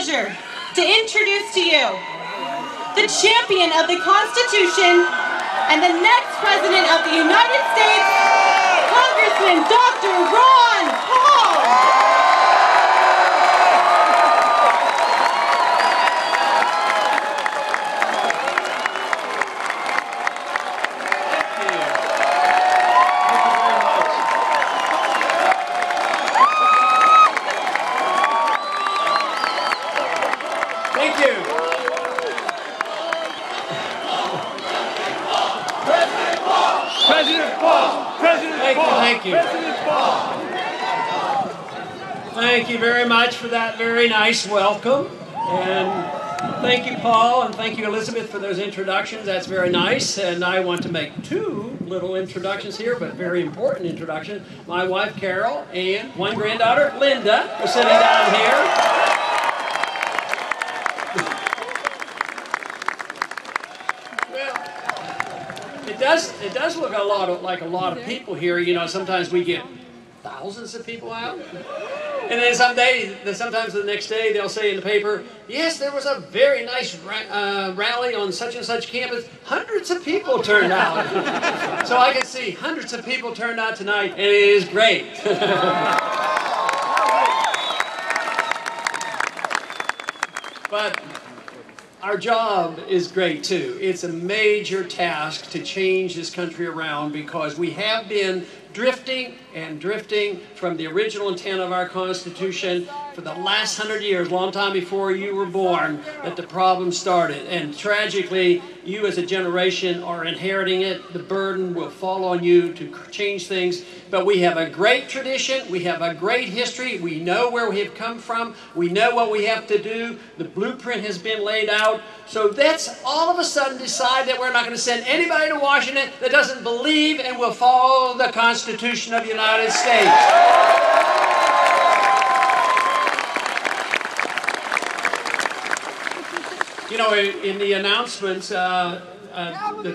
pleasure to introduce to you the champion of the Constitution and the next President of the United States, Congressman Dr. Ron Paul. Thank you very much for that very nice welcome. And thank you, Paul, and thank you, Elizabeth, for those introductions. That's very nice. And I want to make two little introductions here, but very important introductions. My wife, Carol, and one granddaughter, Linda, are sitting down here. It does look like a lot of people here. You know, sometimes we get thousands of people out. And then sometimes the next day they'll say in the paper, yes, there was a very nice rally on such and such campus. Hundreds of people turned out. So I can see hundreds of people turned out tonight, and it is great. But our job is great too. It's a major task to change this country around because we have been drifting from the original intent of our Constitution for the last 100 years, long time before you were born, that the problem started. And tragically, you as a generation are inheriting it. The burden will fall on you to change things. But we have a great tradition. We have a great history. We know where we have come from. We know what we have to do. The blueprint has been laid out. So let's all of a sudden decide that we're not going to send anybody to Washington that doesn't believe and will follow the Constitution of the United States. You know, in the announcements that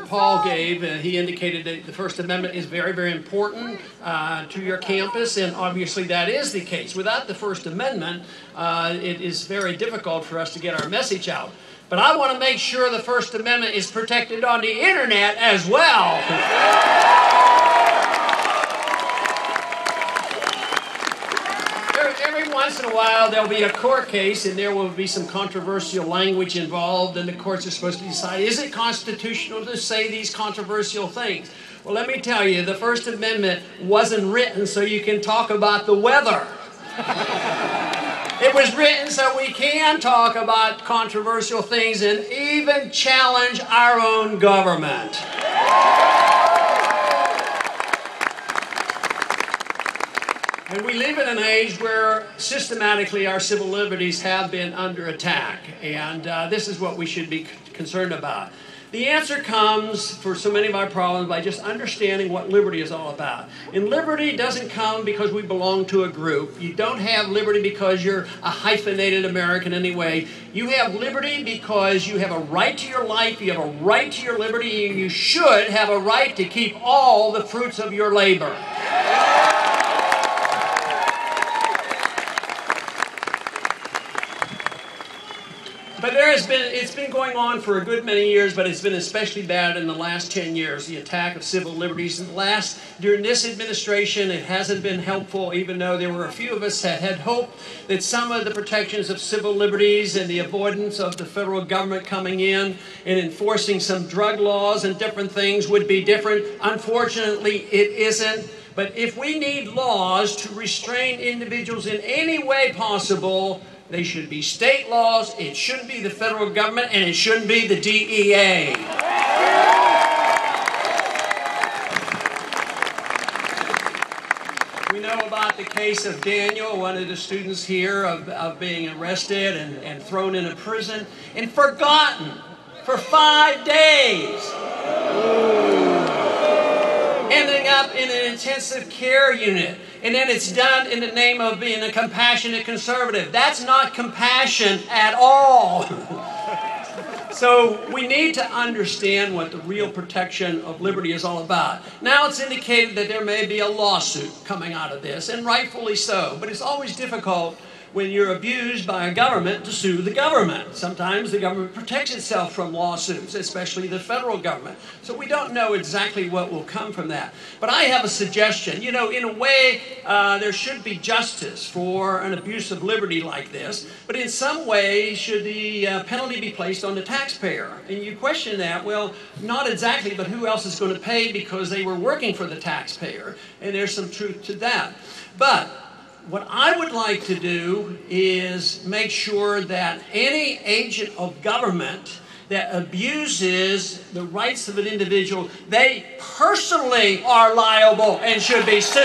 Paul gave, he indicated that the First Amendment is very, very important to your campus, and obviously that is the case. Without the First Amendment, it is very difficult for us to get our message out. But I want to make sure the First Amendment is protected on the internet as well. Every once in a while there'll be a court case and there will be some controversial language involved, and the courts are supposed to decide, is it constitutional to say these controversial things? Well, let me tell you, the First Amendment wasn't written so you can talk about the weather. It was written so we can talk about controversial things and even challenge our own government. And we live in an age where systematically our civil liberties have been under attack, and this is what we should be concerned about. The answer comes for so many of our problems by just understanding what liberty is all about. And liberty doesn't come because we belong to a group. You don't have liberty because you're a hyphenated American anyway. You have liberty because you have a right to your life, you have a right to your liberty, and you should have a right to keep all the fruits of your labor. But it's been going on for a good many years, but it's been especially bad in the last 10 years, the attack of civil liberties. During this administration, it hasn't been helpful, even though there were a few of us that had hoped that some of the protections of civil liberties and the avoidance of the federal government coming in and enforcing some drug laws and different things would be different. Unfortunately, it isn't. But if we need laws to restrain individuals in any way possible, they should be state laws, it shouldn't be the federal government, and it shouldn't be the DEA. We know about the case of Daniel, one of the students here, of being arrested and thrown into prison and forgotten for 5 days. Ending up in an intensive care unit. And then it's done in the name of being a compassionate conservative. That's not compassion at all. So we need to understand what the real protection of liberty is all about. Now it's indicated that there may be a lawsuit coming out of this, and rightfully so. But it's always difficult when you're abused by a government to sue the government. Sometimes the government protects itself from lawsuits, especially the federal government. So we don't know exactly what will come from that. But I have a suggestion. You know, in a way, there should be justice for an abuse of liberty like this, but in some way, should the penalty be placed on the taxpayer? And you question that. Well, not exactly, but who else is going to pay because they were working for the taxpayer? And there's some truth to that. But what I would like to do is make sure that any agent of government that abuses the rights of an individual, they personally are liable and should be sued.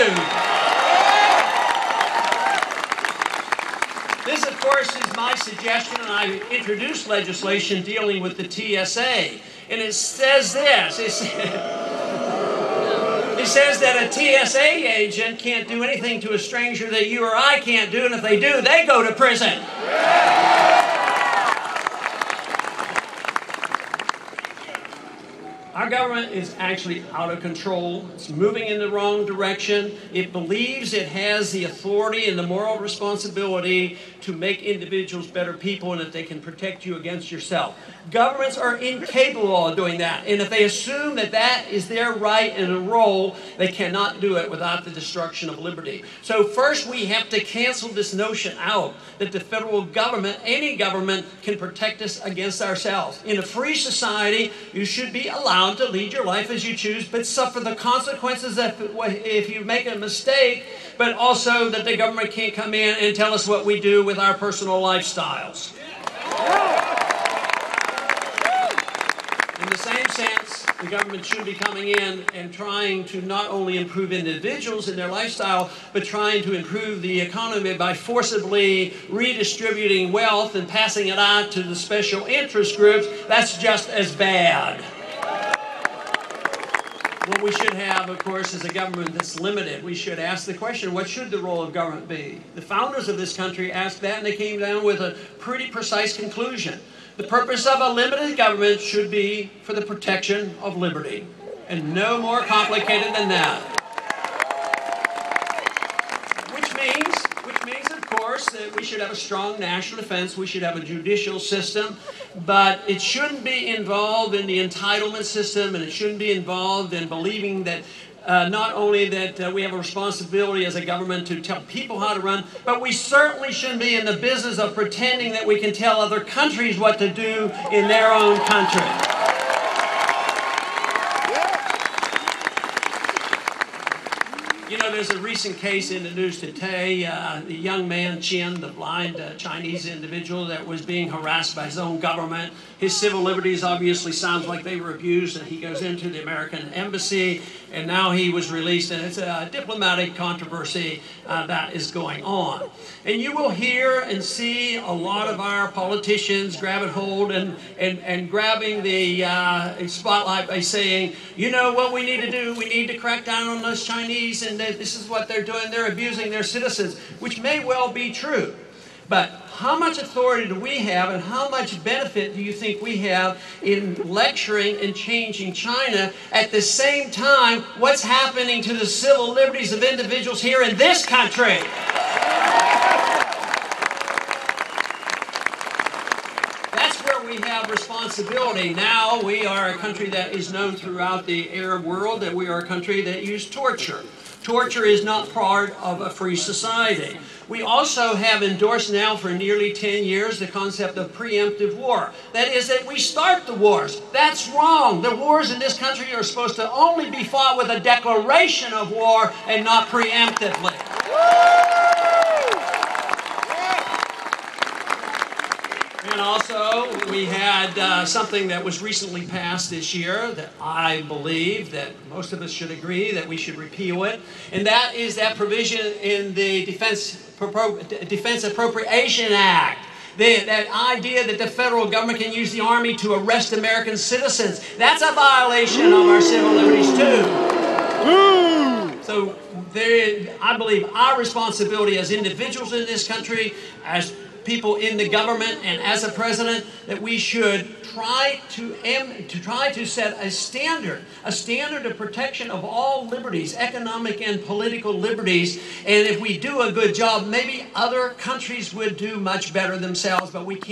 This, of course, is my suggestion, and I introduced legislation dealing with the TSA. And it says this. It says that a TSA agent can't do anything to a stranger that you or I can't do, and if they do, they go to prison. Our government is actually out of control. It's moving in the wrong direction. It believes it has the authority and the moral responsibility to make individuals better people and that they can protect you against yourself. Governments are incapable of doing that. And if they assume that that is their right and a role, they cannot do it without the destruction of liberty. So first we have to cancel this notion out that the federal government, any government, can protect us against ourselves. In a free society, you should be allowed to lead your life as you choose, but suffer the consequences if you make a mistake, but also that the government can't come in and tell us what we do with our personal lifestyles. In the same sense, the government should be coming in and trying to not only improve individuals in their lifestyle, but trying to improve the economy by forcibly redistributing wealth and passing it on to the special interest groups. That's just as bad. What we should have, of course, is a government that's limited. We should ask the question, what should the role of government be? The founders of this country asked that, and they came down with a pretty precise conclusion. The purpose of a limited government should be for the protection of liberty, and no more complicated than that. Which means, of course, that we should have a strong national defense, we should have a judicial system, but it shouldn't be involved in the entitlement system, and it shouldn't be involved in believing that not only that we have a responsibility as a government to tell people how to run, but we certainly shouldn't be in the business of pretending that we can tell other countries what to do in their own country. You know, there's a recent case in the news today, the young man, Qian, the blind Chinese individual that was being harassed by his own government. His civil liberties obviously sounds like they were abused, and he goes into the American embassy, and now he was released, and it's a diplomatic controversy that is going on. And you will hear and see a lot of our politicians grab and hold and grabbing the spotlight by saying, you know what we need to do? We need to crack down on those Chinese, and this is what they're doing. They're abusing their citizens, which may well be true. But how much authority do we have, and how much benefit do you think we have in lecturing and changing China at the same time what's happening to the civil liberties of individuals here in this country? That's where we have responsibility. Now we are a country that is known throughout the Arab world that we are a country that uses torture. Torture is not part of a free society. We also have endorsed now for nearly 10 years the concept of preemptive war. That is that we start the wars. That's wrong. The wars in this country are supposed to only be fought with a declaration of war and not preemptively. And also, we had something that was recently passed this year that I believe that most of us should agree that we should repeal it. And that is that provision in the Defense Appropriation Act. That idea that the federal government can use the Army to arrest American citizens. That's a violation of our civil liberties too. So I believe our responsibility as individuals in this country, as people in the government and as a president, that we should try to set a standard of protection of all liberties, economic and political liberties. And if we do a good job, maybe other countries would do much better themselves, but we can't.